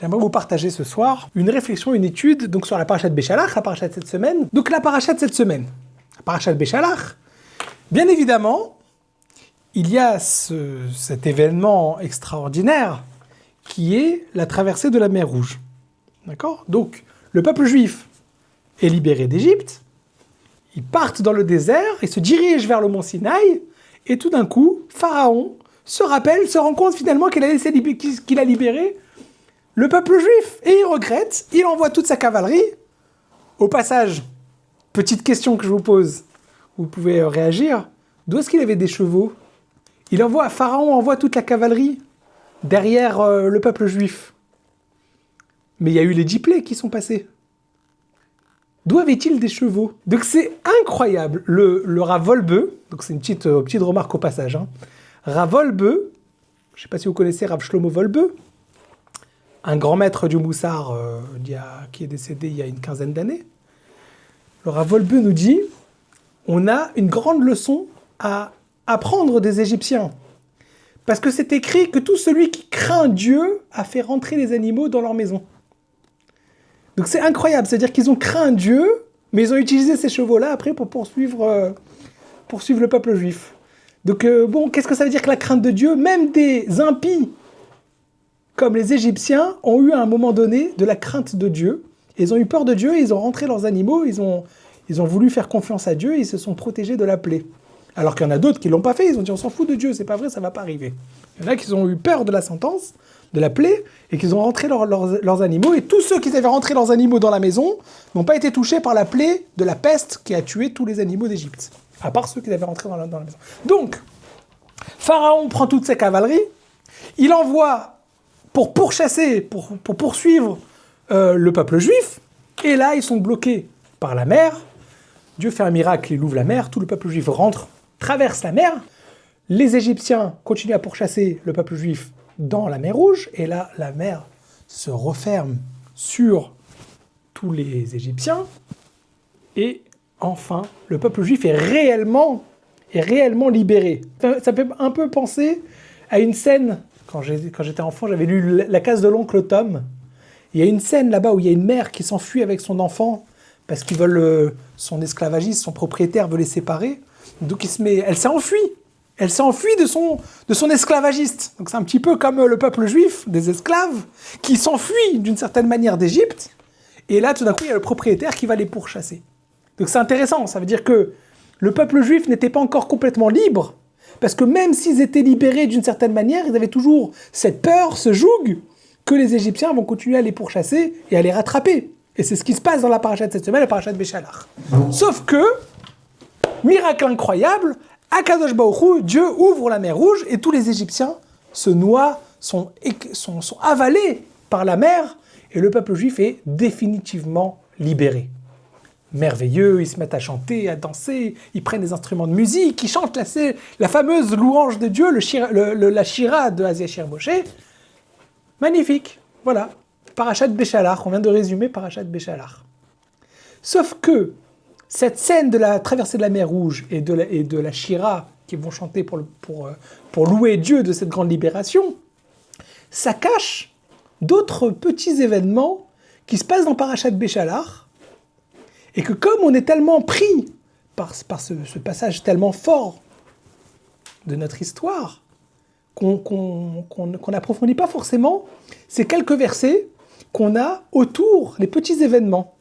J'aimerais vous partager ce soir une réflexion, une étude donc sur la paracha de Béchalach, la paracha de cette semaine. Donc la paracha de cette semaine, la paracha de Béchalach, bien évidemment, il y a cet événement extraordinaire qui est la traversée de la mer Rouge. D'accord ? Donc le peuple juif est libéré d'Égypte, ils partent dans le désert, ils se dirigent vers le mont Sinaï, et tout d'un coup, Pharaon se rend compte finalement qu'il a libéré le peuple juif, et il regrette, il envoie toute sa cavalerie. Au passage, petite question que je vous pose, vous pouvez réagir, d'où est-ce qu'il avait des chevaux ? Pharaon envoie toute la cavalerie derrière le peuple juif. Mais il y a eu les 10 plaies qui sont passées. D'où avait-il des chevaux ? Donc c'est incroyable. Le Rav Wolbe, donc c'est une petite remarque au passage, Rav Wolbe, je ne sais pas si vous connaissez Rav Shlomo Wolbe, un grand maître du Moussar qui est décédé il y a une quinzaine d'années. Le Rav Wolbe nous dit, on a une grande leçon à apprendre des Égyptiens. Parce que c'est écrit que tout celui qui craint Dieu a fait rentrer les animaux dans leur maison. Donc c'est incroyable, c'est-à-dire qu'ils ont craint Dieu, mais ils ont utilisé ces chevaux-là après pour poursuivre le peuple juif. Donc qu'est-ce que ça veut dire que la crainte de Dieu ? Même des impies, comme les Égyptiens, ont eu à un moment donné de la crainte de Dieu. Ils ont eu peur de Dieu, ils ont rentré leurs animaux, ils ont voulu faire confiance à Dieu, et ils se sont protégés de la plaie. Alors qu'il y en a d'autres qui ne l'ont pas fait, ils ont dit on s'en fout de Dieu, c'est pas vrai, ça ne va pas arriver. Il y en a qui ont eu peur de la sentence, de la plaie, et qu'ils ont rentré leurs animaux, et tous ceux qui avaient rentré leurs animaux dans la maison n'ont pas été touchés par la plaie de la peste qui a tué tous les animaux d'Égypte, à part ceux qui avaient rentré dans la maison. Donc, Pharaon prend toute sa cavalerie, il envoie pour pourchasser, pour poursuivre le peuple juif, et là ils sont bloqués par la mer. Dieu fait un miracle, il ouvre la mer, tout le peuple juif rentre, traverse la mer, les Égyptiens continuent à pourchasser le peuple juif dans la mer Rouge, et là, la mer se referme sur tous les Égyptiens, et enfin, le peuple juif est réellement libéré. Ça fait un peu penser à une scène, quand j'étais enfant, j'avais lu La case de l'oncle Tom. Il y a une scène là-bas où il y a une mère qui s'enfuit avec son enfant, parce qu'ils veulent, son esclavagiste, son propriétaire veut les séparer, donc elle s'est enfuie. Elle s'est enfuie de son esclavagiste. Donc c'est un petit peu comme le peuple juif, des esclaves, qui s'enfuient d'une certaine manière d'Égypte. Et là, tout d'un coup, il y a le propriétaire qui va les pourchasser. Donc c'est intéressant, ça veut dire que le peuple juif n'était pas encore complètement libre, parce que même s'ils étaient libérés d'une certaine manière, ils avaient toujours cette peur, ce joug, que les Égyptiens vont continuer à les pourchasser et à les rattraper. Et c'est ce qui se passe dans la paracha de cette semaine, la paracha de Béchalach. Sauf que, miracle incroyable, Akadosh Baruch Hu, Dieu ouvre la mer Rouge et tous les Égyptiens se noient, sont avalés par la mer et le peuple juif est définitivement libéré. Merveilleux, ils se mettent à chanter, à danser, ils prennent des instruments de musique, ils chantent la fameuse louange de Dieu, la Shira de Asia Shir Moshe. Magnifique, voilà. Paracha de Béchalach, on vient de résumer Paracha de Béchalach. Sauf que cette scène de la traversée de la mer Rouge et de la Shira qui vont chanter pour louer Dieu de cette grande libération, ça cache d'autres petits événements qui se passent dans Paracha de Béchalach, et que comme on est tellement pris par ce passage tellement fort de notre histoire, qu'on n'approfondit pas forcément ces quelques versets qu'on a autour, les petits événements.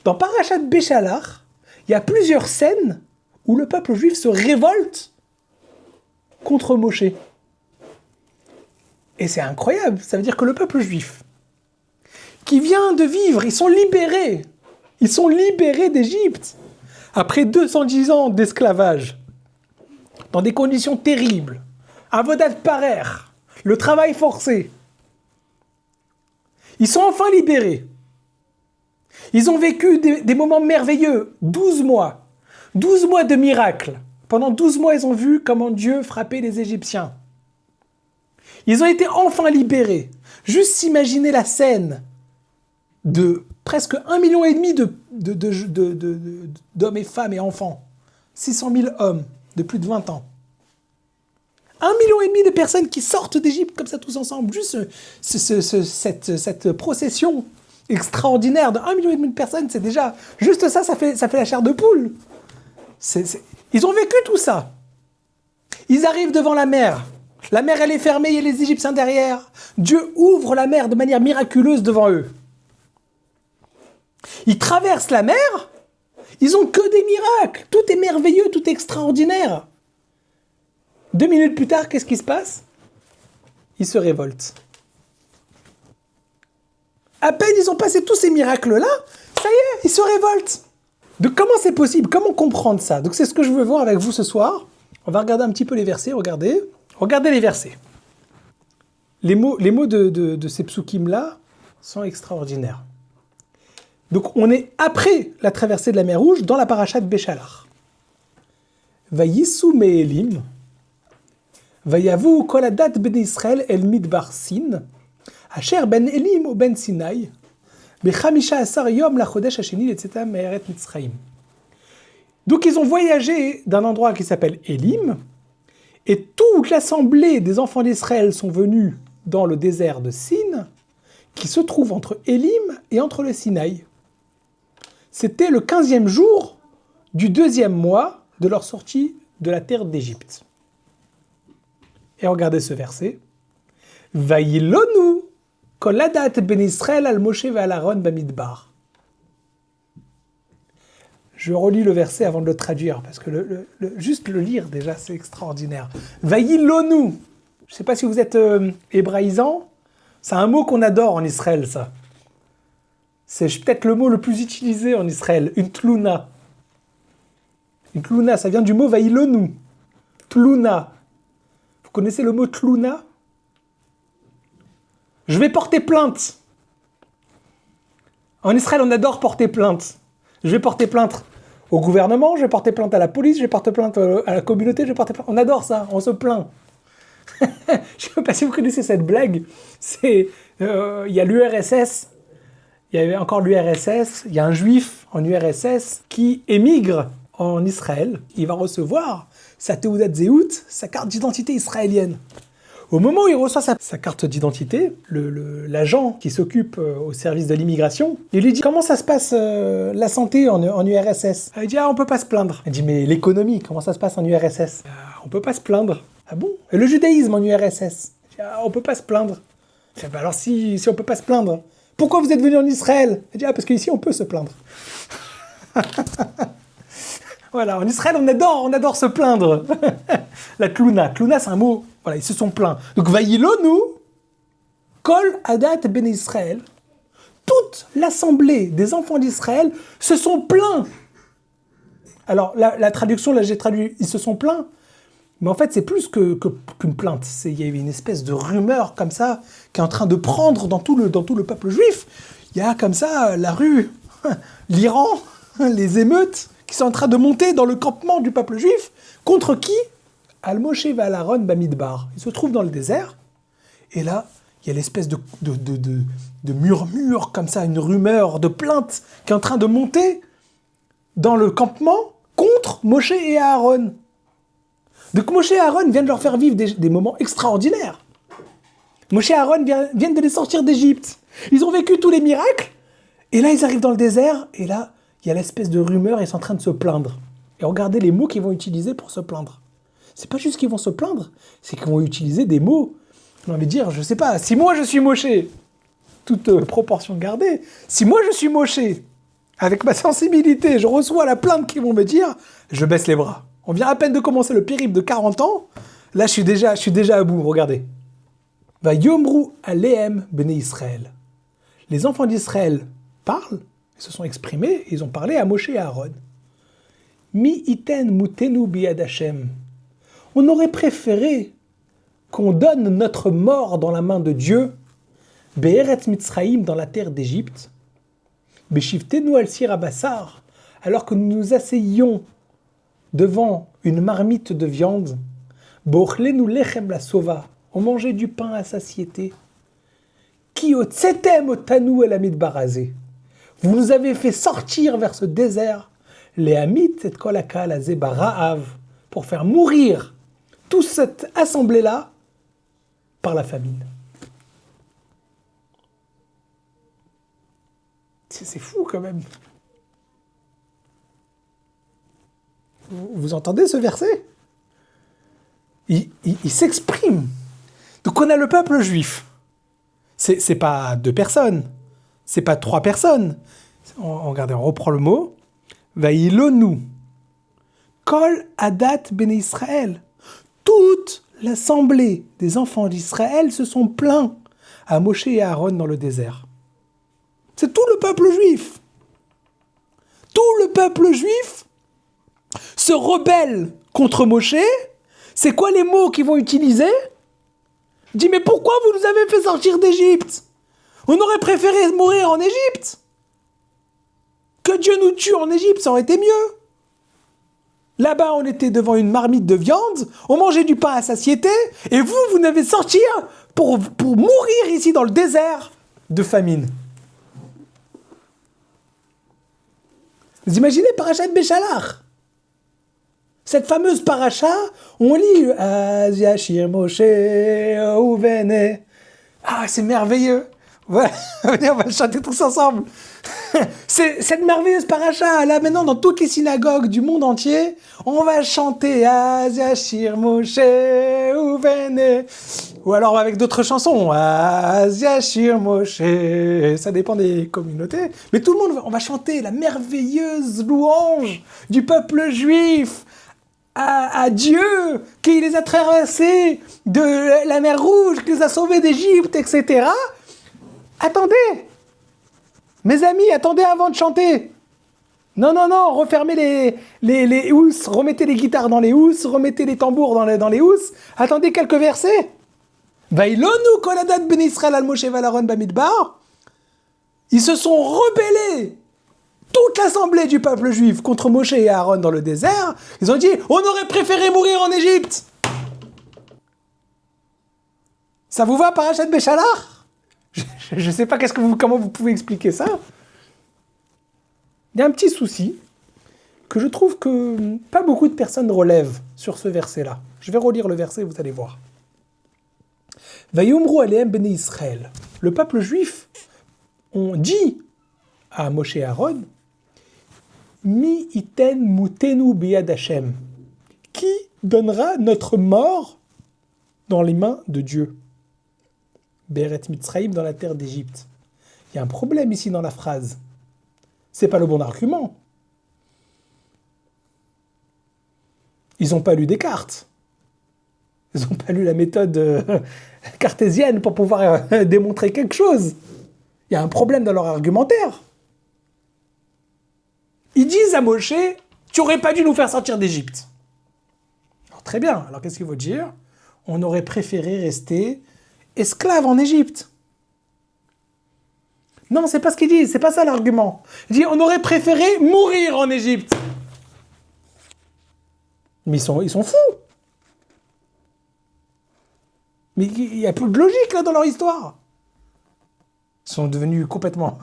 Dans Parashat Béchalach, il y a plusieurs scènes où le peuple juif se révolte contre Moshe. Et c'est incroyable, ça veut dire que le peuple juif, qui vient de vivre, ils sont libérés d'Égypte, après 210 ans d'esclavage, dans des conditions terribles, avodat parer, le travail forcé. Ils sont enfin libérés. Ils ont vécu des moments merveilleux, 12 mois. 12 mois de miracles. Pendant 12 mois, ils ont vu comment Dieu frappait les Égyptiens. Ils ont été enfin libérés. Juste s'imaginer la scène de presque 1,5 million d'hommes et femmes et enfants. 600 000 hommes de plus de 20 ans. 1,5 million de personnes qui sortent d'Égypte comme ça tous ensemble. Juste cette procession extraordinaire de 1,5 million de personnes, c'est déjà... Juste ça fait la chair de poule. Ils ont vécu tout ça. Ils arrivent devant la mer. La mer, elle est fermée, il y a les Égyptiens derrière. Dieu ouvre la mer de manière miraculeuse devant eux. Ils traversent la mer, ils ont que des miracles. Tout est merveilleux, tout est extraordinaire. 2 minutes plus tard, qu'est-ce qui se passe? Ils se révoltent. À peine ils ont passé tous ces miracles-là, ça y est, ils se révoltent. Donc comment c'est possible? Comment comprendre ça? Donc c'est ce que je veux voir avec vous ce soir. On va regarder un petit peu les versets, regardez les versets. Les mots de ces psukim-là sont extraordinaires. Donc on est après la traversée de la mer Rouge dans la paracha de Béchalach. Vayisu me'elim, vayavu kol hadat ben Israël el midbar Sin, asher ben Elim ou ben Sinai, bechamisha asar yom lachodesh hasheni letzetam me'eret Mitzrayim. Donc ils ont voyagé d'un endroit qui s'appelle Elim, et toute l'assemblée des enfants d'Israël sont venus dans le désert de Sin, qui se trouve entre Elim et entre le Sinaï. C'était le 15e jour du 2e mois de leur sortie de la terre d'Égypte. Et regardez ce verset. Vayilonu kol hadat ben Israël al Moshe ve'al Aaron bamidbar. Je relis le verset avant de le traduire, parce que juste le lire déjà, c'est extraordinaire. Vayilonu. Je ne sais pas si vous êtes hébraïsant, c'est un mot qu'on adore en Israël, ça. C'est peut-être le mot le plus utilisé en Israël, une tlouna. Une tlouna, ça vient du mot vaïlonu. Tlouna. Vous connaissez le mot tlouna? Je vais porter plainte. En Israël, on adore porter plainte. Je vais porter plainte au gouvernement, je vais porter plainte à la police, je vais porter plainte à la communauté, je vais porter plainte. On adore ça, on se plaint. Je ne sais pas si vous connaissez cette blague. Il y a l'URSS. Il y avait encore l'URSS, il y a un juif en URSS qui émigre en Israël. Il va recevoir sa Teudat Zehut, sa carte d'identité israélienne. Au moment où il reçoit sa carte d'identité, l'agent qui s'occupe au service de l'immigration, il lui dit « Comment ça se passe la santé en URSS ?» Il dit « Ah, on peut pas se plaindre. » Il dit « Mais l'économie, comment ça se passe en URSS ?»« On peut pas se plaindre. »« Ah bon ? Et le judaïsme en URSS ?» Il dit « Ah, on peut pas se plaindre. » Il dit « Alors si on peut pas se plaindre, pourquoi vous êtes venu en Israël ?» Il dit « Ah, parce qu'ici on peut se plaindre. » Voilà, en Israël on adore se plaindre. La tlouna. Tlouna c'est un mot, voilà, ils se sont plaints. Donc Vayilonu, kol hadat ben Israël, toute l'assemblée des enfants d'Israël se sont plaints. Alors la traduction, là j'ai traduit, ils se sont plaints. Mais en fait, c'est plus qu'une plainte. Il y a eu une espèce de rumeur comme ça qui est en train de prendre dans tout le peuple juif. Il y a comme ça la rue, l'Iran, les émeutes qui sont en train de monter dans le campement du peuple juif. Contre qui? Al Moshe ve'al Aaron bamidbar. Ils se trouvent dans le désert. Et là, il y a l'espèce de murmure comme ça, une rumeur de plainte qui est en train de monter dans le campement contre Moshe et Aaron. Donc Moshe et Aaron viennent de leur faire vivre des moments extraordinaires. Moshe et Aaron viennent de les sortir d'Égypte. Ils ont vécu tous les miracles. Et là, ils arrivent dans le désert. Et là, il y a l'espèce de rumeur. Ils sont en train de se plaindre. Et regardez les mots qu'ils vont utiliser pour se plaindre. C'est pas juste qu'ils vont se plaindre. C'est qu'ils vont utiliser des mots. On va dire, je sais pas, si moi je suis Moshe, toute proportion gardée, si moi je suis Moshe, avec ma sensibilité, je reçois la plainte qu'ils vont me dire, je baisse les bras. On vient à peine de commencer le périple de 40 ans. Là, je suis déjà à bout. Regardez. Va yomru alehem bnei Israël. Les enfants d'Israël parlent, ils se sont exprimés, ils ont parlé à Moshe et à Aaron. Mi iten mutenu biyad Hashem. On aurait préféré qu'on donne notre mort dans la main de Dieu, be'eretz Mitzrayim, dans la terre d'Égypte, be'shivtenu al sir abassar, alors que nous nous asseyions devant une marmite de viande, bo'chlenu lechem la sova, on mangeait du pain à satiété, ki otsetem otanu el hamidbar hazeh. Vous nous avez fait sortir vers ce désert, les hamit et kol hakal hazeh bara'av, pour faire mourir toute cette assemblée-là par la famine. C'est fou quand même. Vous entendez ce verset? Il s'exprime. Donc on a le peuple juif. C'est pas 2 personnes. C'est pas 3 personnes. Regardez, on reprend le mot. Vaïlonu. Kol Adat Ben Israël. Toute l'assemblée des enfants d'Israël se sont plaints à Moshe et à Aaron dans le désert. C'est tout le peuple juif. Tout le peuple juif se rebelle contre Moshe. C'est quoi les mots qu'ils vont utiliser? Il dit, mais pourquoi vous nous avez fait sortir d'Égypte? On aurait préféré mourir en Égypte. Que Dieu nous tue en Égypte, ça aurait été mieux. Là-bas, on était devant une marmite de viande, on mangeait du pain à satiété, et vous n'avez sorti pour mourir ici dans le désert de famine. Vous imaginez Parashat Béchalach? Cette fameuse paracha, on lit Az Yashir Moshe Ouvene. Ah, c'est merveilleux. Ouais, venez, on va le chanter tous ensemble. C'est cette merveilleuse paracha. Là, maintenant, dans toutes les synagogues du monde entier, on va chanter Az Yashir Moshe Ouvene. Ou alors avec d'autres chansons. Az Yashir Moshe. Ça dépend des communautés. Mais tout le monde, on va chanter la merveilleuse louange du peuple juif. À Dieu, qui les a traversés de la mer Rouge, qui les a sauvés d'Égypte, etc. Attendez, mes amis, attendez avant de chanter. Non, refermez les housses, remettez les guitares dans les housses, remettez les tambours dans les housses. Attendez quelques versets. Vaïlonu kol adat ben Israël al Moshe val Aaron bamidbar. Ils se sont rebellés. Toute l'assemblée du peuple juif contre Moshe et Aaron dans le désert, ils ont dit « On aurait préféré mourir en Égypte !» Ça vous va, Parashat Béchalach? Je ne sais pas comment vous pouvez expliquer ça. Il y a un petit souci que je trouve que pas beaucoup de personnes relèvent sur ce verset-là. Je vais relire le verset, vous allez voir. « Vayomru alehem bnei Israël » Le peuple juif, on dit à Moshe et Aaron Mi iten mutenu biyad Hashem. Qui donnera notre mort dans les mains de Dieu? Beret Mitzraïm, dans la terre d'Égypte. Il y a un problème ici dans la phrase. C'est pas le bon argument. Ils n'ont pas lu Descartes. Ils n'ont pas lu la méthode cartésienne pour pouvoir démontrer quelque chose. Il y a un problème dans leur argumentaire. Ils disent à Moshe, tu n'aurais pas dû nous faire sortir d'Égypte. Alors très bien, alors qu'est-ce qu'il faut dire? On aurait préféré rester esclaves en Égypte. Non, c'est pas ce qu'ils disent, c'est pas ça l'argument. Ils disent, on aurait préféré mourir en Égypte. Mais ils sont fous. Mais il n'y a plus de logique là dans leur histoire. Ils sont devenus complètement...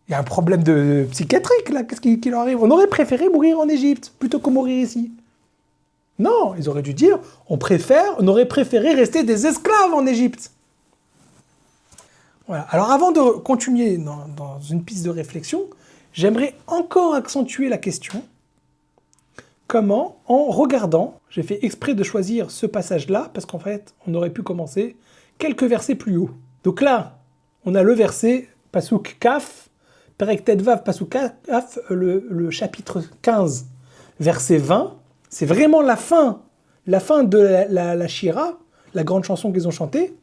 Il y a un problème de psychiatrique, là. Qu'est-ce qui leur arrive? On aurait préféré mourir en Égypte, plutôt que mourir ici. Non, ils auraient dû dire, on aurait préféré rester des esclaves en Égypte. Voilà. Alors avant de continuer dans une piste de réflexion, j'aimerais encore accentuer la question. Comment? En regardant, j'ai fait exprès de choisir ce passage-là, parce qu'en fait, on aurait pu commencer quelques versets plus haut. Donc là, on a le verset Pasuk Kaf, Perek Tetvav Pasuk Kaf, le chapitre 15, verset 20. C'est vraiment la fin de la Shira, la grande chanson qu'ils ont chantée.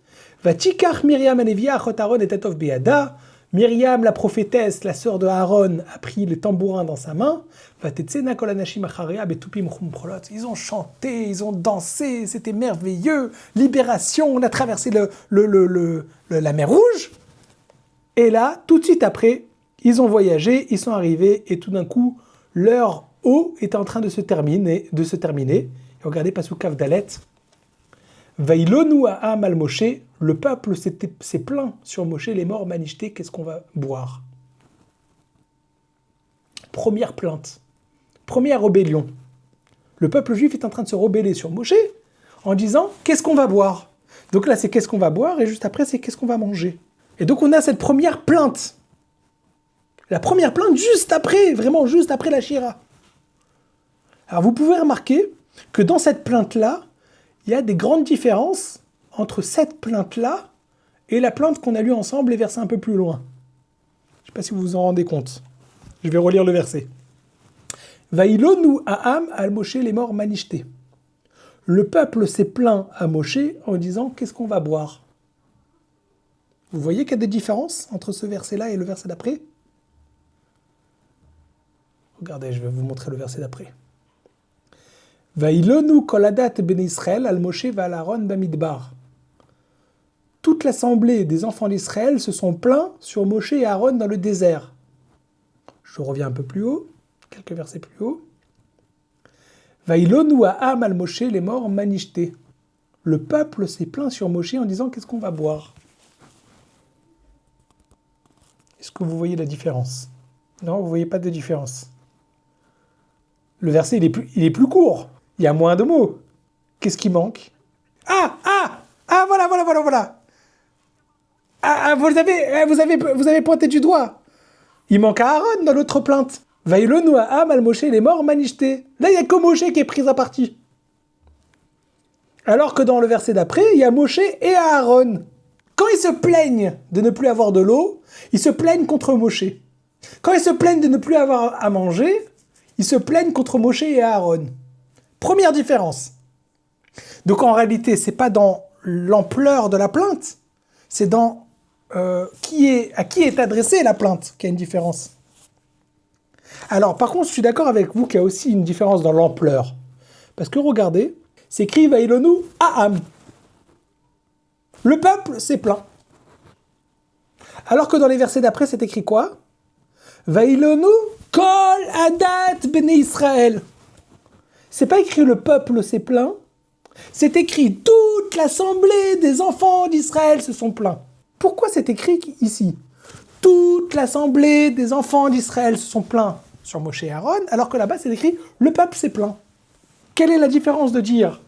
Vatikach Miriam Anevia Achot Aaron et Tetov Beada. Myriam, la prophétesse, la sœur de Aaron, a pris le tambourin dans sa main. Ils ont chanté, ils ont dansé, c'était merveilleux. Libération, on a traversé la mer Rouge. Et là, tout de suite après, ils ont voyagé, ils sont arrivés, et tout d'un coup, leur eau est en train de se terminer. Et regardez, Pasuk Kaf Dalet. Vaïlonu ha'am al Moshe, le peuple s'est plaint sur Moshe, les morts manichetés, qu'est-ce qu'on va boire? Première plainte, première rébellion. Le peuple juif est en train de se rebeller sur Moshe en disant « Qu'est-ce qu'on va boire ?» Donc là, c'est « Qu'est-ce qu'on va boire ?» et juste après, c'est « Qu'est-ce qu'on va manger ?» Et donc, on a cette première plainte. La première plainte juste après, vraiment juste après la Shira. Alors, vous pouvez remarquer que dans cette plainte-là, il y a des grandes différences entre cette plainte-là et la plainte qu'on a lue ensemble, les versets un peu plus loin. Je ne sais pas si vous vous en rendez compte. Je vais relire le verset. Vaïlonu Aham al Moshe les morts manishté. Le peuple s'est plaint à Moshe en disant qu'est-ce qu'on va boire. Vous voyez qu'il y a des différences entre ce verset-là et le verset d'après? Regardez, je vais vous montrer le verset d'après. Vaïlonu koladat ben Israël al Moshe va Aaron bamidbar. Toute l'assemblée des enfants d'Israël se sont plaints sur Moshe et Aaron dans le désert. Je reviens un peu plus haut, quelques versets plus haut. Vaïlonu Aham al Moshe les morts manishté. Le peuple s'est plaint sur Moshe en disant qu'est-ce qu'on va boire. Est-ce que vous voyez la différence? Non, vous ne voyez pas de différence. Le verset, il est plus court. Il y a moins de mots. Qu'est-ce qui manque? Voilà. Vous avez pointé du doigt. Il manque Aaron dans l'autre plainte. Vaïlonu Aham al Moshe les morts manishté. Là, il n'y a que Moshe qui est pris à partie. Alors que dans le verset d'après, il y a Moshe et Aaron. Quand ils se plaignent de ne plus avoir de l'eau, ils se plaignent contre Moshe. Quand ils se plaignent de ne plus avoir à manger, ils se plaignent contre Moshe et Aaron. Première différence. Donc en réalité, c'est pas dans l'ampleur de la plainte, c'est dans à qui est adressée la plainte qu'il y a une différence. Alors par contre, je suis d'accord avec vous qu'il y a aussi une différence dans l'ampleur. Parce que regardez, c'est écrit Vaïlonu Aham. Le peuple s'est plaint. Alors que dans les versets d'après, c'est écrit quoi? Vaïlonu kol adat bnei Israël. C'est pas écrit le peuple s'est plaint, c'est écrit toute l'assemblée des enfants d'Israël se sont plaints. Pourquoi c'est écrit ici? Toute l'assemblée des enfants d'Israël se sont plaints sur Moshe et Aaron, alors que là-bas c'est écrit le peuple s'est plaint. Quelle est la différence de dire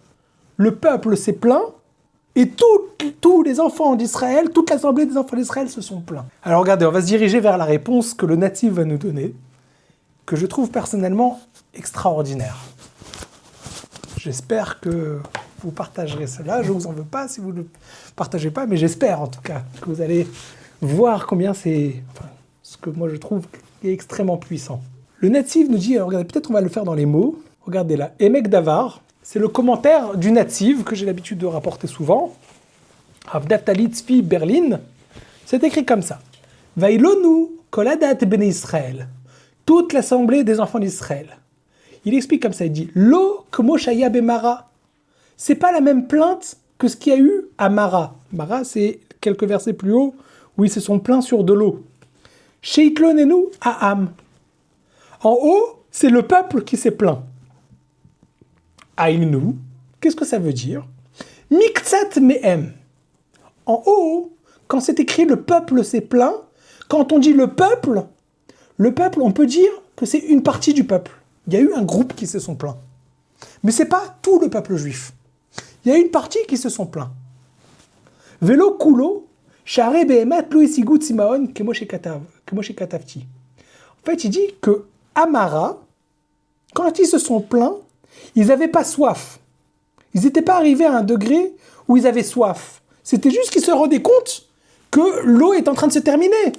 le peuple s'est plaint et tous les enfants d'Israël, toute l'assemblée des enfants d'Israël se sont plaints? Alors regardez, on va se diriger vers la réponse que le natif va nous donner, que je trouve personnellement extraordinaire. J'espère que vous partagerez cela. Je ne vous en veux pas si vous ne le partagez pas, mais j'espère en tout cas que vous allez voir combien c'est... ce que moi je trouve est extrêmement puissant. Le natif nous dit, alors regardez, peut-être on va le faire dans les mots. Regardez là, Emek Davar, c'est le commentaire du natif que j'ai l'habitude de rapporter souvent. Avdatali Tzvi Berlin, c'est écrit comme ça. Vaïlonu koladat ben Israël, toute l'assemblée des enfants d'Israël. Il explique comme ça, il dit Lo kmo shaya bemara. C'est pas la même plainte que ce qu'il y a eu à Mara. Mara, c'est quelques versets plus haut où ils se sont plaints sur de l'eau. Sheitlonenu Aham. En haut, c'est le peuple qui s'est plaint. Aïnu, qu'est-ce que ça veut dire? Miktsat mehem. En haut, quand c'est écrit le peuple s'est plaint, quand on dit le peuple, on peut dire que c'est une partie du peuple. Il y a eu un groupe qui se sont plaints. Mais ce n'est pas tout le peuple juif. Il y a une partie qui se sont plaints. Velo kulo, share behemat lo isigut simaon kemoshe katavti. En fait, il dit que Amara, quand ils se sont plaints, ils n'avaient pas soif. Ils n'étaient pas arrivés à un degré où ils avaient soif. C'était juste qu'ils se rendaient compte que l'eau est en train de se terminer.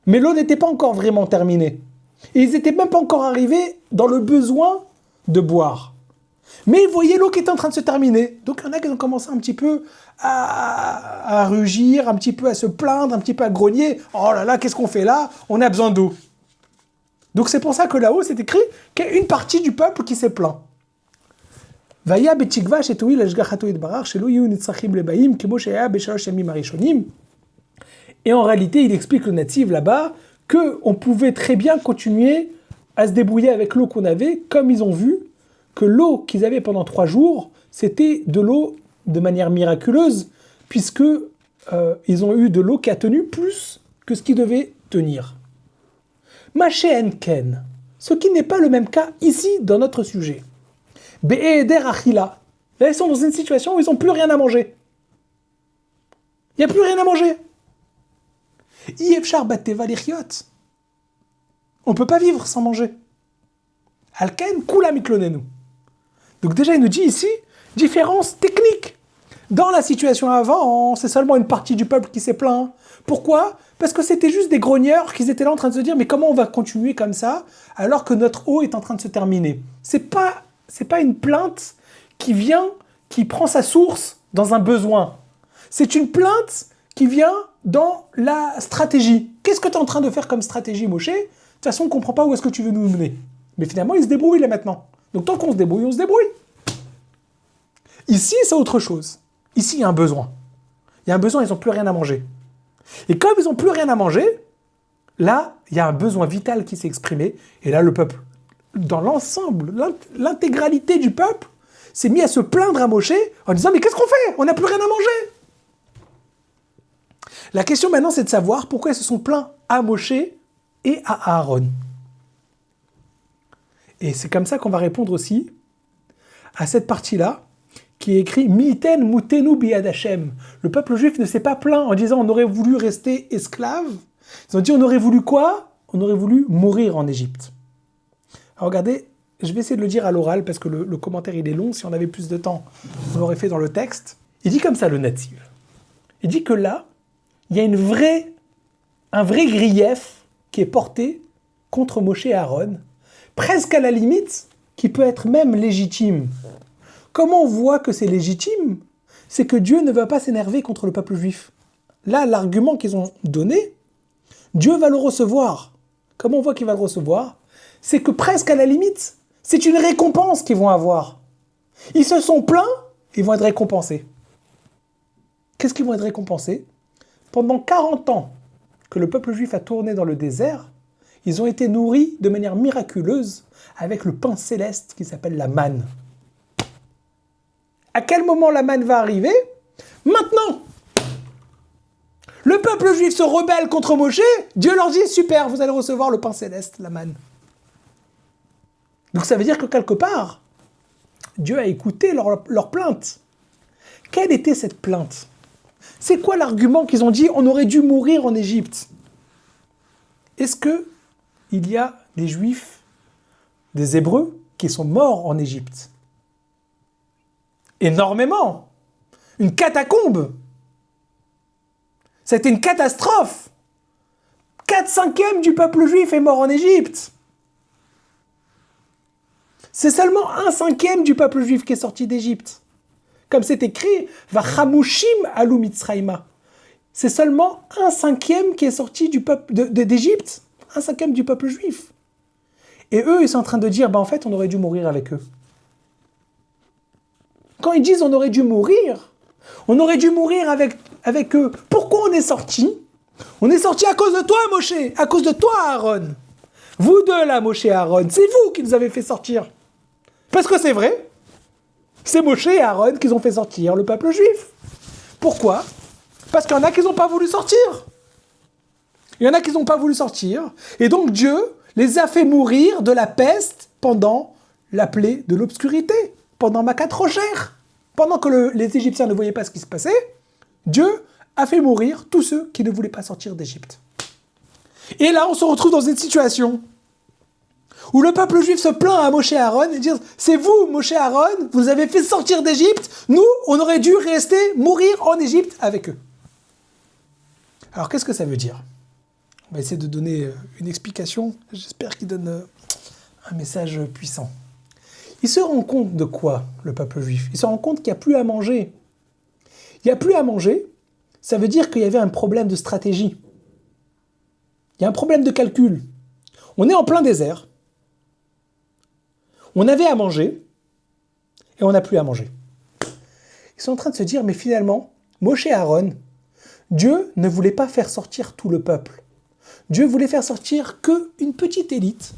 Mais l'eau n'était pas encore vraiment terminée. Et ils n'étaient même pas encore arrivés dans le besoin de boire. Mais ils voyaient l'eau qui était en train de se terminer. Donc il y en a qui ont commencé un petit peu à rugir, un petit peu à se plaindre, un petit peu à grogner. Oh là là, qu'est-ce qu'on fait là? On a besoin d'eau. Donc c'est pour ça que là-haut, c'est écrit qu'il y a une partie du peuple qui s'est plaint. Vaya betikva shetui l'ashgachato yitbarach shelo yihu nitzachim lebaim kemo sheya beshalosh yamim harishonim. Et en réalité, il explique le natif là-bas qu'on pouvait très bien continuer à se débrouiller avec l'eau qu'on avait, comme ils ont vu que l'eau qu'ils avaient pendant 3 jours, c'était de l'eau de manière miraculeuse, puisque ils ont eu de l'eau qui a tenu plus que ce qui devait tenir. Maché Enken, ce qui n'est pas le même cas ici dans notre sujet. Be'eder achila. Là, ils sont dans une situation où ils n'ont plus rien à manger. Il n'y a plus rien à manger. Yefchar bateva lichiot. On ne peut pas vivre sans manger. Alken kula miklonenu. Donc déjà, il nous dit ici, différence technique. Dans la situation avant, c'est seulement une partie du peuple qui s'est plaint. Pourquoi ? Parce que c'était juste des grogneurs qui étaient là en train de se dire « Mais comment on va continuer comme ça alors que notre eau est en train de se terminer ?» C'est pas une plainte qui prend sa source dans un besoin. C'est une plainte qui vient dans la stratégie. Qu'est-ce que tu es en train de faire comme stratégie, Moshe ? De toute façon, on ne comprend pas où est-ce que tu veux nous mener. Mais finalement, ils se débrouillent là maintenant. Donc tant qu'on se débrouille, on se débrouille. Ici, c'est autre chose. Ici, il y a un besoin. Il y a un besoin, ils n'ont plus rien à manger. Et comme ils n'ont plus rien à manger, là, il y a un besoin vital qui s'est exprimé. Et là, le peuple, dans l'ensemble, l'intégralité du peuple, s'est mis à se plaindre à Moshe en disant « Mais qu'est-ce qu'on fait ? On n'a plus rien à manger !» La question maintenant, c'est de savoir pourquoi ils se sont plaints à Moshe et à Aaron. Et c'est comme ça qu'on va répondre aussi à cette partie-là, qui est écrit « Miten mutenu biad Hashem ». Le peuple juif ne s'est pas plaint en disant « On aurait voulu rester esclave ». Ils ont dit « On aurait voulu quoi ? On aurait voulu mourir en Égypte ». Alors regardez, je vais essayer de le dire à l'oral parce que le commentaire il est long. Si on avait plus de temps, on l'aurait fait dans le texte. Il dit comme ça le natif. Il dit que là, il y a un vrai grief qui est porté contre Moshe et Aaron, presque à la limite, qui peut être même légitime. Comment on voit que c'est légitime ? C'est que Dieu ne va pas s'énerver contre le peuple juif. Là, l'argument qu'ils ont donné, Dieu va le recevoir. Comment on voit qu'il va le recevoir ? C'est que presque à la limite, c'est une récompense qu'ils vont avoir. Ils se sont plaints, ils vont être récompensés. Qu'est-ce qu'ils vont être récompensés ? Pendant 40 ans que le peuple juif a tourné dans le désert, ils ont été nourris de manière miraculeuse avec le pain céleste qui s'appelle la manne. À quel moment la manne va arriver ? Maintenant ! Le peuple juif se rebelle contre Moshe, Dieu leur dit « Super, vous allez recevoir le pain céleste, la manne. » Donc ça veut dire que quelque part, Dieu a écouté leur plainte. Quelle était cette plainte ? C'est quoi l'argument qu'ils ont dit « On aurait dû mourir en Égypte » ? Est-ce qu'il y a des Juifs, des Hébreux, qui sont morts en Égypte ? Énormément. Une catacombe. C'était une catastrophe. 4/5 du peuple juif est mort en Égypte. C'est seulement 1/5 du peuple juif qui est sorti d'Égypte. Comme c'est écrit, Vachamushim alu Mitzrayma. C'est seulement 1/5 qui est sorti du peuple d'Égypte. 1/5 du peuple juif. Et eux, ils sont en train de dire, en fait, on aurait dû mourir avec eux. Quand ils disent on aurait dû mourir avec eux. Pourquoi on est sorti ? On est sorti à cause de toi, Moshe, à cause de toi, Aaron. Vous deux, là, Moshe et Aaron, c'est vous qui nous avez fait sortir. Parce que c'est vrai, c'est Moshe et Aaron qui ont fait sortir le peuple juif. Pourquoi ? Parce qu'il y en a qui n'ont pas voulu sortir. Il y en a qui n'ont pas voulu sortir. Et donc Dieu les a fait mourir de la peste pendant la plaie de l'obscurité. Pendant Makat Rocher, pendant que les Égyptiens ne voyaient pas ce qui se passait, Dieu a fait mourir tous ceux qui ne voulaient pas sortir d'Égypte. Et là, on se retrouve dans une situation où le peuple juif se plaint à Moshe et Aaron et dit « C'est vous, Moshe et Aaron, vous avez fait sortir d'Égypte, nous, on aurait dû rester mourir en Égypte avec eux. » Alors, qu'est-ce que ça veut dire ? On va essayer de donner une explication, j'espère qu'il donne un message puissant. Il se rend compte de quoi, le peuple juif ? Il se rend compte qu'il n'y a plus à manger. Il n'y a plus à manger, ça veut dire qu'il y avait un problème de stratégie. Il y a un problème de calcul. On est en plein désert. On avait à manger et on n'a plus à manger. Ils sont en train de se dire, mais finalement, Moshe et Aaron, Dieu ne voulait pas faire sortir tout le peuple. Dieu voulait faire sortir qu'une petite élite.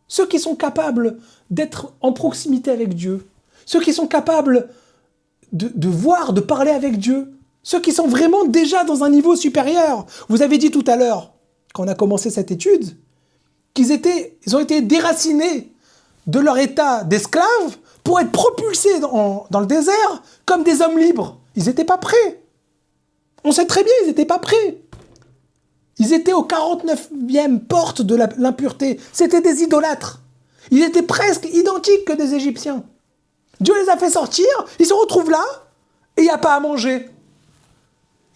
Ceux qui sont capables d'être en proximité avec Dieu, ceux qui sont capables de voir, de parler avec Dieu, ceux qui sont vraiment déjà dans un niveau supérieur. Vous avez dit tout à l'heure, quand on a commencé cette étude, ils ont été déracinés de leur état d'esclaves pour être propulsés dans le désert comme des hommes libres. Ils n'étaient pas prêts. On sait très bien, ils n'étaient pas prêts. Ils étaient aux 49e porte de l'impureté. C'était des idolâtres. Ils étaient presque identiques que des Égyptiens. Dieu les a fait sortir, ils se retrouvent là, et il n'y a pas à manger.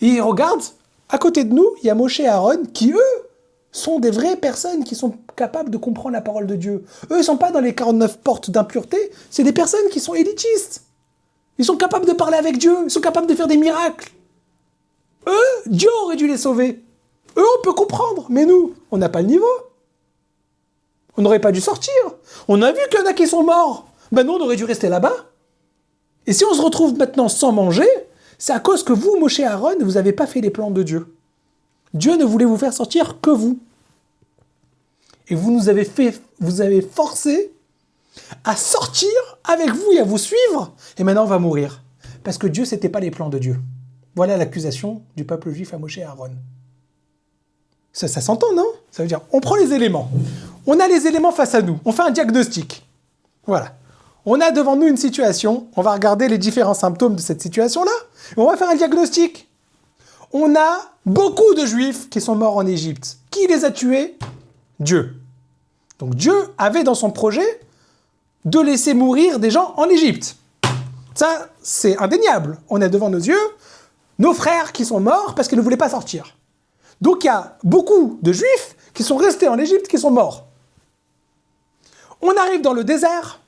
Et ils regardent, à côté de nous, il y a Moshe et Aaron, qui eux, sont des vraies personnes qui sont capables de comprendre la parole de Dieu. Eux, ils ne sont pas dans les 49 portes d'impureté, c'est des personnes qui sont élitistes. Ils sont capables de parler avec Dieu, ils sont capables de faire des miracles. Eux, Dieu aurait dû les sauver. Eux, on peut comprendre, mais nous, on n'a pas le niveau. On n'aurait pas dû sortir. On a vu qu'il y en a qui sont morts. Ben nous, on aurait dû rester là-bas. Et si on se retrouve maintenant sans manger, c'est à cause que vous, Moshe et Aaron, vous n'avez pas fait les plans de Dieu. Dieu ne voulait vous faire sortir que vous. Et vous avez forcé à sortir avec vous et à vous suivre. Et maintenant, on va mourir. Parce que Dieu, c'était pas les plans de Dieu. Voilà l'accusation du peuple juif à Moshe et Aaron. Ça s'entend, non? Ça veut dire, on prend les éléments. On a les éléments face à nous. On fait un diagnostic. Voilà. On a devant nous une situation. On va regarder les différents symptômes de cette situation-là. Et on va faire un diagnostic. On a beaucoup de Juifs qui sont morts en Égypte. Qui les a tués? Dieu. Donc Dieu avait dans son projet de laisser mourir des gens en Égypte. Ça, c'est indéniable. On a devant nos yeux nos frères qui sont morts parce qu'ils ne voulaient pas sortir. Donc il y a beaucoup de Juifs qui sont restés en Égypte qui sont morts. On arrive dans le désert.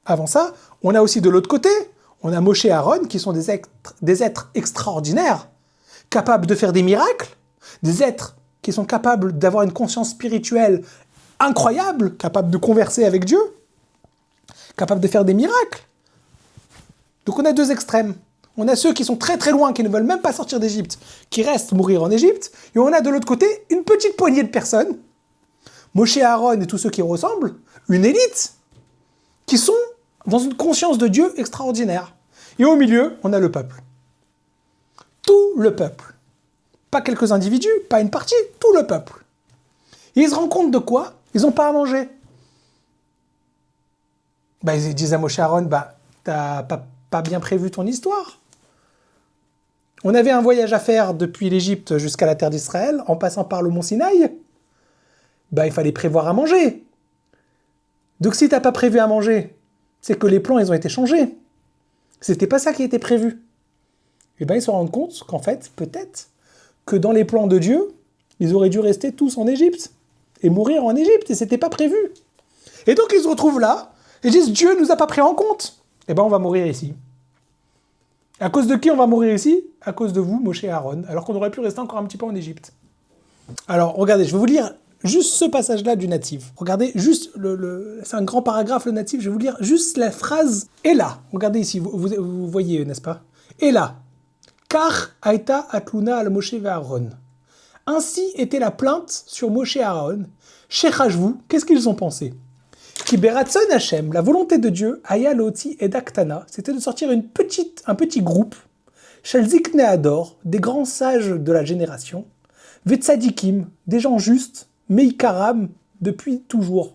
Avant ça, on a aussi de l'autre côté, on a Moshe et Aaron qui sont des êtres extraordinaires, capables de faire des miracles, des êtres qui sont capables d'avoir une conscience spirituelle incroyable, capables de converser avec Dieu, capables de faire des miracles. Donc on a deux extrêmes. On a ceux qui sont très très loin, qui ne veulent même pas sortir d'Égypte, qui restent mourir en Égypte, et on a de l'autre côté une petite poignée de personnes, Moshe et Aaron et tous ceux qui ressemblent, une élite, qui sont dans une conscience de Dieu extraordinaire. Et au milieu, on a le peuple. Tout le peuple. Pas quelques individus, pas une partie, tout le peuple. Et ils se rendent compte de quoi? Ils n'ont pas à manger. Ils disent à Moshe et Aaron, t'as pas bien prévu ton histoire. On avait un voyage à faire depuis l'Égypte jusqu'à la terre d'Israël, en passant par le mont Sinaï. Il fallait prévoir à manger. Donc si t'as pas prévu à manger, c'est que les plans, ils ont été changés. C'était pas ça qui était prévu. Et ils se rendent compte qu'en fait, peut-être, que dans les plans de Dieu, ils auraient dû rester tous en Égypte et mourir en Égypte, et c'était pas prévu. Et donc ils se retrouvent là, et disent, Dieu nous a pas pris en compte. On va mourir ici. À cause de qui on va mourir ici? À cause de vous, Moshe et Aaron, alors qu'on aurait pu rester encore un petit peu en Égypte. Alors, regardez, je vais vous lire juste ce passage-là du natif. Regardez, juste, c'est un grand paragraphe, le natif, je vais vous lire juste la phrase « Et là ». Regardez ici, vous voyez, n'est-ce pas? « Et là, car aïta atluna al Moshe ve Aaron ». Ainsi était la plainte sur Moshe et Aaron. Chez Rajvou, qu'est-ce qu'ils ont pensé? Qui beratson Hachem, la volonté de Dieu, aya loti et daktana, c'était de sortir un petit groupe, Shalzik Neador, des grands sages de la génération, Vetsadikim, des gens justes, Meikaram, depuis toujours,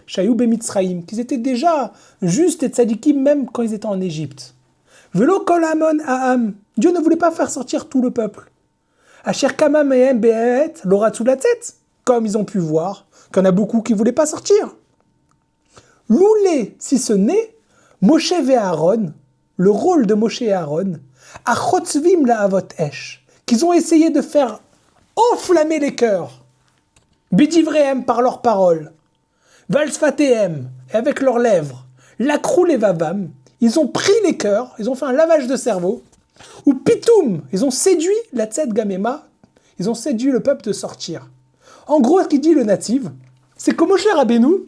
Shayou Bemitzraïm, qu'ils étaient déjà justes et tzadikim même quand ils étaient en Égypte. Velo kol amon aham, Dieu ne voulait pas faire sortir tout le peuple. Asher kama mehem be'et loratzulatzet, comme ils ont pu voir, qu'il y en a beaucoup qui ne voulaient pas sortir. Loulé, si ce n'est, Moshe et Aaron, le rôle de Moshe et Aaron, à chotzvim la avot esh, qu'ils ont essayé de faire enflammer les cœurs, bidivrehem par leurs paroles, valsfatehem, et avec leurs lèvres, lakrou les vavam, ils ont pris les cœurs, ils ont fait un lavage de cerveau, ou pitoum, ils ont séduit la tzed gamema, ils ont séduit le peuple de sortir. En gros, ce qu'il dit le natif, c'est que Moshe Rabbeinu,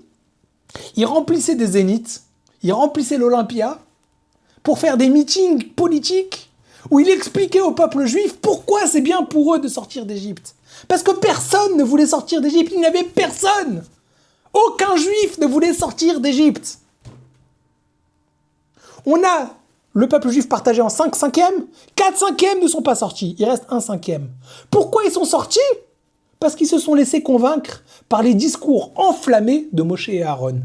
il remplissait des zéniths, il remplissait l'Olympia pour faire des meetings politiques où il expliquait au peuple juif pourquoi c'est bien pour eux de sortir d'Égypte. Parce que personne ne voulait sortir d'Égypte, il n'y avait personne. Aucun juif ne voulait sortir d'Égypte. On a le peuple juif partagé en 5 cinquièmes, 4 cinquièmes ne sont pas sortis, il reste 1 cinquième. Pourquoi ils sont sortis? Parce qu'ils se sont laissés convaincre par les discours enflammés de Moshe et Aaron.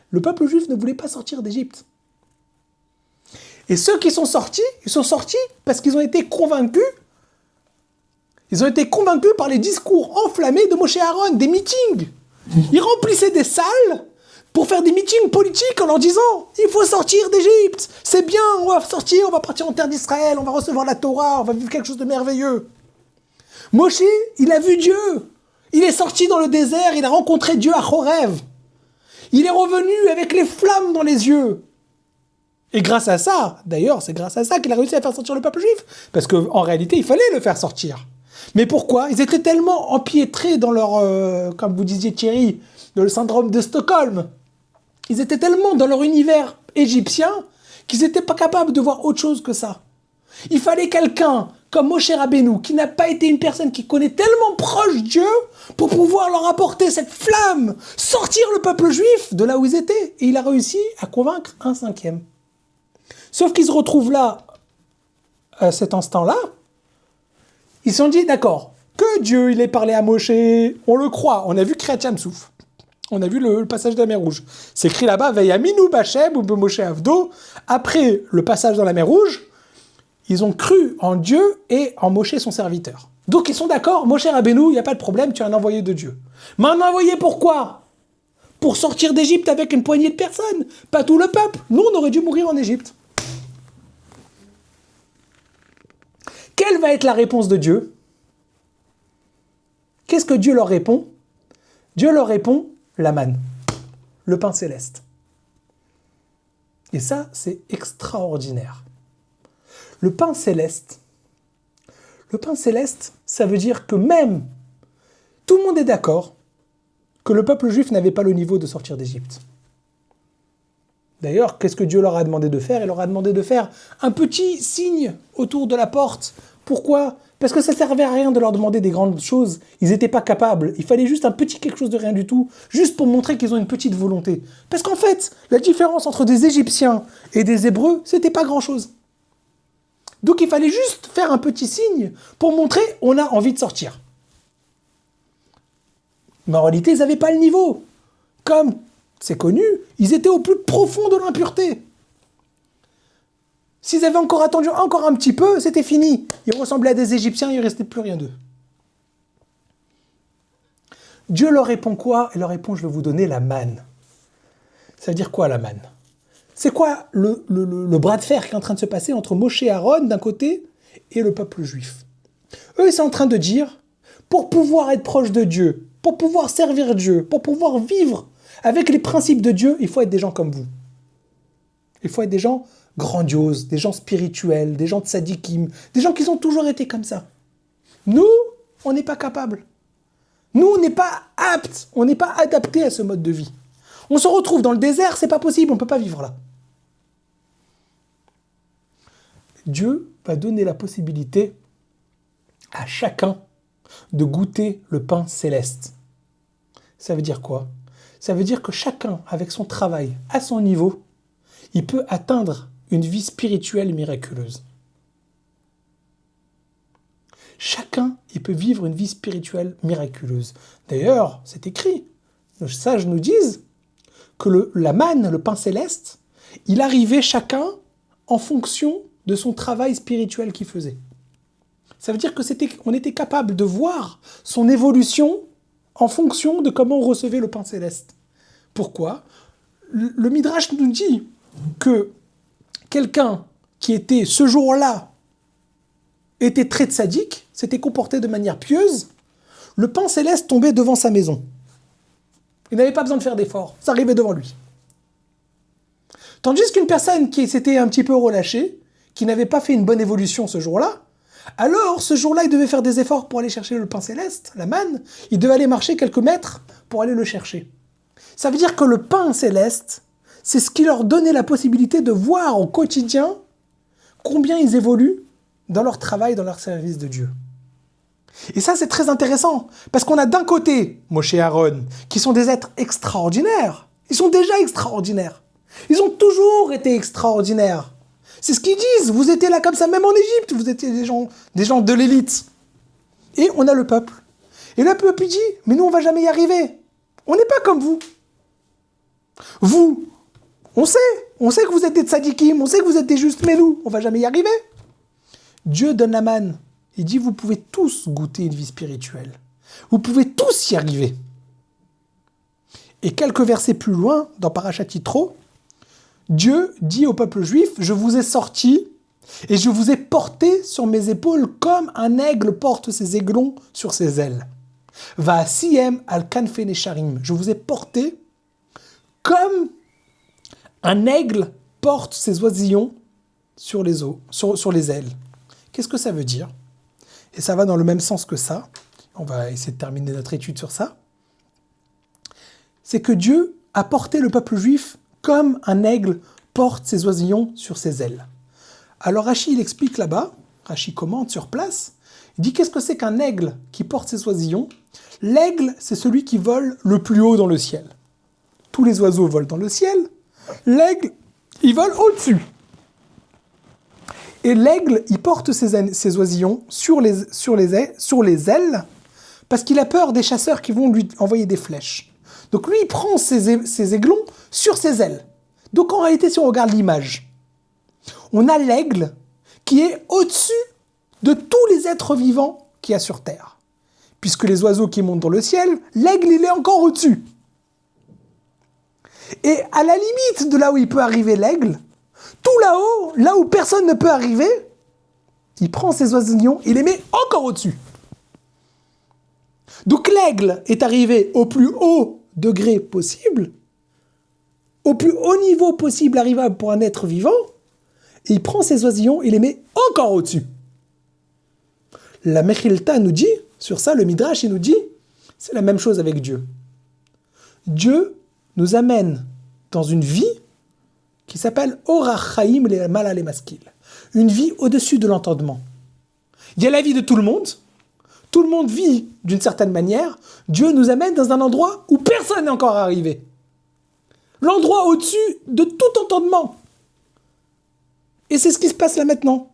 Le peuple juif ne voulait pas sortir d'Égypte. Et ceux qui sont sortis, ils sont sortis parce qu'ils ont été convaincus. Ils ont été convaincus par les discours enflammés de Moshe et Aaron, des meetings. Ils remplissaient des salles pour faire des meetings politiques en leur disant « Il faut sortir d'Égypte, c'est bien, on va sortir, on va partir en terre d'Israël, on va recevoir la Torah, on va vivre quelque chose de merveilleux. » Moshe, il a vu Dieu. Il est sorti dans le désert, il a rencontré Dieu à Horeb. Il est revenu avec les flammes dans les yeux. Et grâce à ça, d'ailleurs, c'est grâce à ça qu'il a réussi à faire sortir le peuple juif. Parce qu'en réalité, il fallait le faire sortir. Mais pourquoi? Ils étaient tellement empiétrés dans leur, comme vous disiez Thierry, dans le syndrome de Stockholm. Ils étaient tellement dans leur univers égyptien qu'ils n'étaient pas capables de voir autre chose que ça. Il fallait quelqu'un comme Moshe Rabbeinu, qui n'a pas été une personne qui connaît tellement proche Dieu, pour pouvoir leur apporter cette flamme, sortir le peuple juif de là où ils étaient. Et il a réussi à convaincre un cinquième. Sauf qu'ils se retrouvent là, à cet instant-là, ils se sont dit, d'accord, que Dieu il ait parlé à Moshe, on le croit, on a vu Kriyat Yam-Souf, on a vu le passage de la mer Rouge. C'est écrit là-bas, Vayaminu Bachem ou Moshe Avdo, après le passage dans la mer Rouge, ils ont cru en Dieu et en Moshe son serviteur. Donc ils sont d'accord, Moshe Rabbeinu, il n'y a pas de problème, tu es un envoyé de Dieu. Mais un envoyé pourquoi? Pour sortir d'Égypte avec une poignée de personnes, pas tout le peuple. Nous, on aurait dû mourir en Égypte. Quelle va être la réponse de Dieu? Qu'est-ce que Dieu leur répond? Dieu leur répond la manne, le pain céleste. Et ça, c'est extraordinaire. Le pain céleste, ça veut dire que même, tout le monde est d'accord que le peuple juif n'avait pas le niveau de sortir d'Égypte. D'ailleurs, qu'est-ce que Dieu leur a demandé de faire? Il leur a demandé de faire un petit signe autour de la porte. Pourquoi? Parce que ça ne servait à rien de leur demander des grandes choses. Ils n'étaient pas capables. Il fallait juste un petit quelque chose de rien du tout, juste pour montrer qu'ils ont une petite volonté. Parce qu'en fait, la différence entre des Égyptiens et des Hébreux, c'était pas grand-chose. Donc il fallait juste faire un petit signe pour montrer on a envie de sortir. Mais en réalité, ils n'avaient pas le niveau. Comme c'est connu, ils étaient au plus profond de l'impureté. S'ils avaient encore attendu encore un petit peu, c'était fini. Ils ressemblaient à des Égyptiens, il ne restait plus rien d'eux. Dieu leur répond quoi? Il leur répond, je vais vous donner la manne. Ça veut dire quoi la manne? C'est quoi le bras de fer qui est en train de se passer entre Moshe et Aaron d'un côté et le peuple juif? Eux, ils sont en train de dire, pour pouvoir être proche de Dieu, pour pouvoir servir Dieu, pour pouvoir vivre avec les principes de Dieu, il faut être des gens comme vous. Il faut être des gens grandioses, des gens spirituels, des gens de tzadikim, des gens qui ont toujours été comme ça. Nous, on n'est pas capables. Nous, on n'est pas aptes, on n'est pas adaptés à ce mode de vie. On se retrouve dans le désert, c'est pas possible, on ne peut pas vivre là. Dieu va donner la possibilité à chacun de goûter le pain céleste. Ça veut dire quoi? Ça veut dire que chacun, avec son travail, à son niveau, il peut atteindre une vie spirituelle miraculeuse. Chacun, il peut vivre une vie spirituelle miraculeuse. D'ailleurs, c'est écrit, les sages nous disent que la manne, le pain céleste, il arrivait chacun en fonction de son travail spirituel qu'il faisait. Ça veut dire qu'on était capable de voir son évolution en fonction de comment on recevait le pain céleste. Pourquoi? Le Midrash nous dit que quelqu'un qui était ce jour-là était très tzaddik, s'était comporté de manière pieuse, le pain céleste tombait devant sa maison. Il n'avait pas besoin de faire d'efforts, ça arrivait devant lui. Tandis qu'une personne qui s'était un petit peu relâchée, qui n'avait pas fait une bonne évolution ce jour-là, alors ce jour-là, il devait faire des efforts pour aller chercher le pain céleste, la manne, il devait aller marcher quelques mètres pour aller le chercher. Ça veut dire que le pain céleste, c'est ce qui leur donnait la possibilité de voir au quotidien combien ils évoluent dans leur travail, dans leur service de Dieu. Et ça, c'est très intéressant, parce qu'on a d'un côté Moshe et Aaron, qui sont des êtres extraordinaires. Ils sont déjà extraordinaires. Ils ont toujours été extraordinaires. C'est ce qu'ils disent. Vous étiez là comme ça, même en Égypte, vous étiez des gens de l'élite. Et on a le peuple. Et le peuple dit, mais nous, on ne va jamais y arriver. On n'est pas comme vous. Vous, on sait que vous êtes des tzadikim, on sait que vous êtes des justes, mais nous, on ne va jamais y arriver. Dieu donne la manne. Il dit, vous pouvez tous goûter une vie spirituelle. Vous pouvez tous y arriver. Et quelques versets plus loin, dans Parashat Yitro, Dieu dit au peuple juif, je vous ai sortis et je vous ai portés sur mes épaules comme un aigle porte ses aiglons sur ses ailes. Va siem al kanfe nesharim. Je vous ai portés comme un aigle porte ses oisillons sur les ailes. Qu'est-ce que ça veut dire? Et ça va dans le même sens que ça. On va essayer de terminer notre étude sur ça. C'est que Dieu a porté le peuple juif comme un aigle porte ses oisillons sur ses ailes. Alors Rashi, il explique là-bas, Rashi commente sur place, il dit qu'est-ce que c'est qu'un aigle qui porte ses oisillons? L'aigle, c'est celui qui vole le plus haut dans le ciel. Tous les oiseaux volent dans le ciel, l'aigle, il vole au-dessus. Et l'aigle, il porte ses oisillons sur les ailes parce qu'il a peur des chasseurs qui vont lui envoyer des flèches. Donc lui, il prend ses aiglons sur ses ailes. Donc en réalité, si on regarde l'image, on a l'aigle qui est au-dessus de tous les êtres vivants qu'il y a sur Terre. Puisque les oiseaux qui montent dans le ciel, l'aigle, il est encore au-dessus. Et à la limite de là où il peut arriver l'aigle, tout là-haut, là où personne ne peut arriver, il prend ses oisillons, il les met encore au-dessus. Donc l'aigle est arrivé au plus haut degré possible, au plus haut niveau possible arrivable pour un être vivant, et il prend ses oisillons et les met encore au-dessus. La Mechilta nous dit, sur ça, le Midrash, il nous dit, c'est la même chose avec Dieu. Dieu nous amène dans une vie qui s'appelle Orach Chaim le Mala le Maskil, une vie au-dessus de l'entendement. Il y a la vie de tout le monde vit d'une certaine manière, Dieu nous amène dans un endroit où personne n'est encore arrivé. L'endroit au-dessus de tout entendement. Et c'est ce qui se passe là maintenant.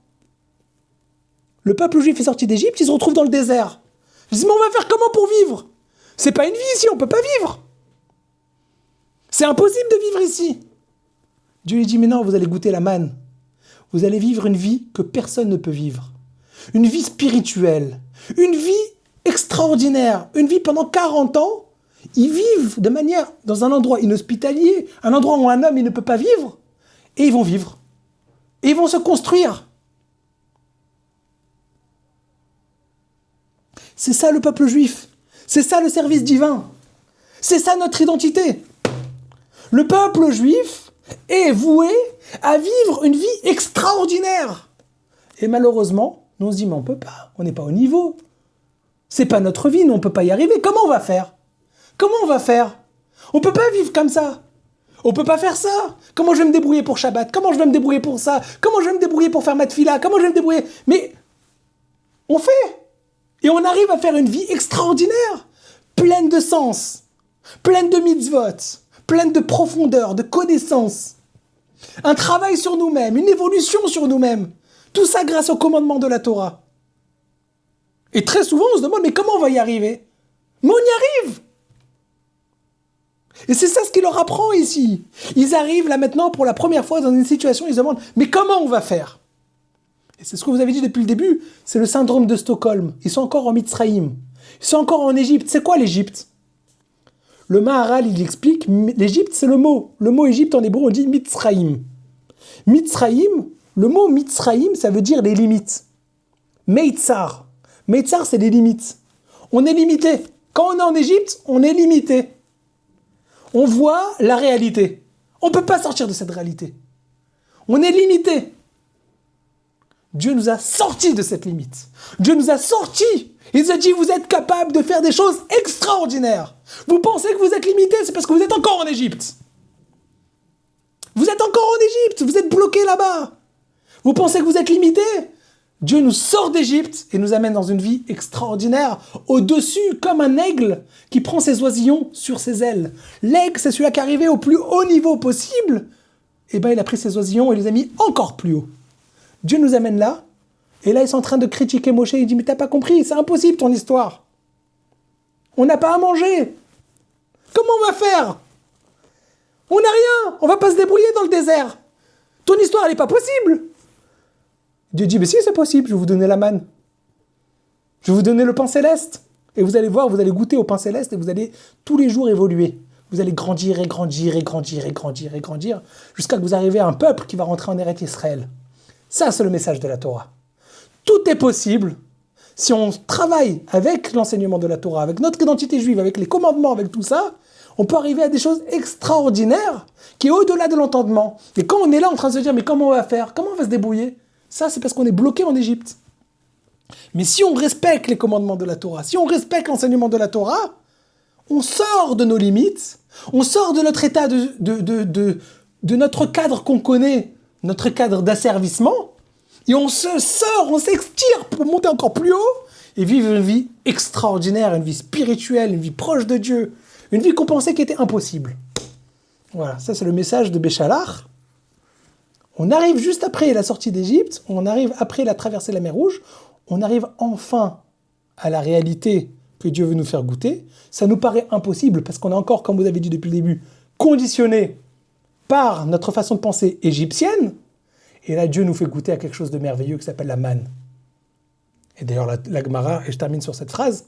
Le peuple juif est sorti d'Égypte, il se retrouve dans le désert. Je dis, mais on va faire comment pour vivre? C'est pas une vie ici, on peut pas vivre. C'est impossible de vivre ici. Dieu lui dit, mais non, vous allez goûter la manne. Vous allez vivre une vie que personne ne peut vivre. Une vie spirituelle. Une vie extraordinaire. Une vie pendant 40 ans. Ils vivent de manière, dans un endroit inhospitalier, un endroit où un homme il ne peut pas vivre. Et ils vont vivre. Et ils vont se construire. C'est ça le peuple juif. C'est ça le service divin. C'est ça notre identité. Le peuple juif est voué à vivre une vie extraordinaire. Et malheureusement, nous on se dit, mais on ne peut pas, on n'est pas au niveau. C'est pas notre vie, nous on ne peut pas y arriver. Comment on va faire? Comment on va faire? On ne peut pas vivre comme ça. On ne peut pas faire ça. Comment je vais me débrouiller pour Shabbat? Comment je vais me débrouiller pour ça? Comment je vais me débrouiller pour faire ma tefila? Comment je vais me débrouiller? Mais on fait. Et on arrive à faire une vie extraordinaire, pleine de sens, pleine de mitzvot, pleine de profondeur, de connaissances. Un travail sur nous-mêmes, une évolution sur nous-mêmes. Tout ça grâce au commandement de la Torah. Et très souvent, on se demande, mais comment on va y arriver? Mais on y arrive! Et c'est ça ce qu'il leur apprend ici. Ils arrivent là maintenant pour la première fois dans une situation, ils se demandent, mais comment on va faire? Et c'est ce que vous avez dit depuis le début, c'est le syndrome de Stockholm. Ils sont encore en Mitzraïm. Ils sont encore en Égypte. C'est quoi l'Égypte? Le Maharal, il explique, l'Égypte, c'est le mot. Le mot Égypte en hébreu, on dit Mitzraïm. Mitzraïm, le mot Mitzraïm, ça veut dire les limites. Meitzar. Meitzar, c'est les limites. On est limité. Quand on est en Égypte, on est limité. On voit la réalité. On ne peut pas sortir de cette réalité. On est limité. Dieu nous a sortis de cette limite. Dieu nous a sortis. Il nous a dit, vous êtes capables de faire des choses extraordinaires. Vous pensez que vous êtes limité, c'est parce que vous êtes encore en Égypte. Vous êtes encore en Égypte, vous êtes bloqué là-bas. Vous pensez que vous êtes limité? Dieu nous sort d'Égypte et nous amène dans une vie extraordinaire, au-dessus, comme un aigle qui prend ses oisillons sur ses ailes. L'aigle, c'est celui qui est arrivé au plus haut niveau possible. eh ben, il a pris ses oisillons et les a mis encore plus haut. Dieu nous amène là, et là, ils sont en train de critiquer Moshe. Il dit, mais t'as pas compris, c'est impossible ton histoire. On n'a pas à manger. Comment on va faire? On n'a rien, on va pas se débrouiller dans le désert. Ton histoire, elle n'est pas possible. Dieu dit, mais si, c'est possible, je vais vous donner la manne. Je vais vous donner le pain céleste. Et vous allez voir, vous allez goûter au pain céleste et vous allez tous les jours évoluer. Vous allez grandir et grandir et grandir et grandir et grandir jusqu'à que vous arrivez à un peuple qui va rentrer en Eretz Israël. Ça, c'est le message de la Torah. Tout est possible si on travaille avec l'enseignement de la Torah, avec notre identité juive, avec les commandements, avec tout ça. On peut arriver à des choses extraordinaires qui est au-delà de l'entendement. Et quand on est là en train de se dire, mais comment on va faire? Comment on va se débrouiller? Ça, c'est parce qu'on est bloqué en Égypte. Mais si on respecte les commandements de la Torah, si on respecte l'enseignement de la Torah, on sort de nos limites, on sort de notre état de notre cadre qu'on connaît, notre cadre d'asservissement, et on se sort, on s'extire pour monter encore plus haut et vivre une vie extraordinaire, une vie spirituelle, une vie proche de Dieu, une vie qu'on pensait qui était impossible. Voilà, ça c'est le message de Béchalach. On arrive juste après la sortie d'Égypte, on arrive après la traversée de la mer Rouge, on arrive enfin à la réalité que Dieu veut nous faire goûter. Ça nous paraît impossible parce qu'on est encore, comme vous avez dit depuis le début, conditionné par notre façon de penser égyptienne. Et là, Dieu nous fait goûter à quelque chose de merveilleux qui s'appelle la manne. Et d'ailleurs, la Gemara, et je termine sur cette phrase,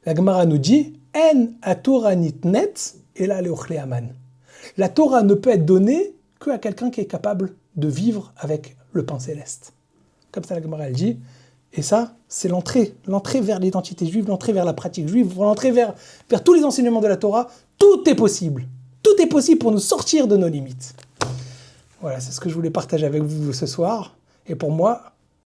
la Gemara nous dit « En ha-Torah nitnet ela leochle haman » La Torah ne peut être donnée qu'à quelqu'un qui est capable de vivre avec le pain céleste. Comme ça, la Gemara, elle dit. Et ça, c'est l'entrée vers l'identité juive, l'entrée vers la pratique juive, l'entrée vers tous les enseignements de la Torah. Tout est possible. Tout est possible pour nous sortir de nos limites. Voilà, c'est ce que je voulais partager avec vous ce soir. Et pour moi,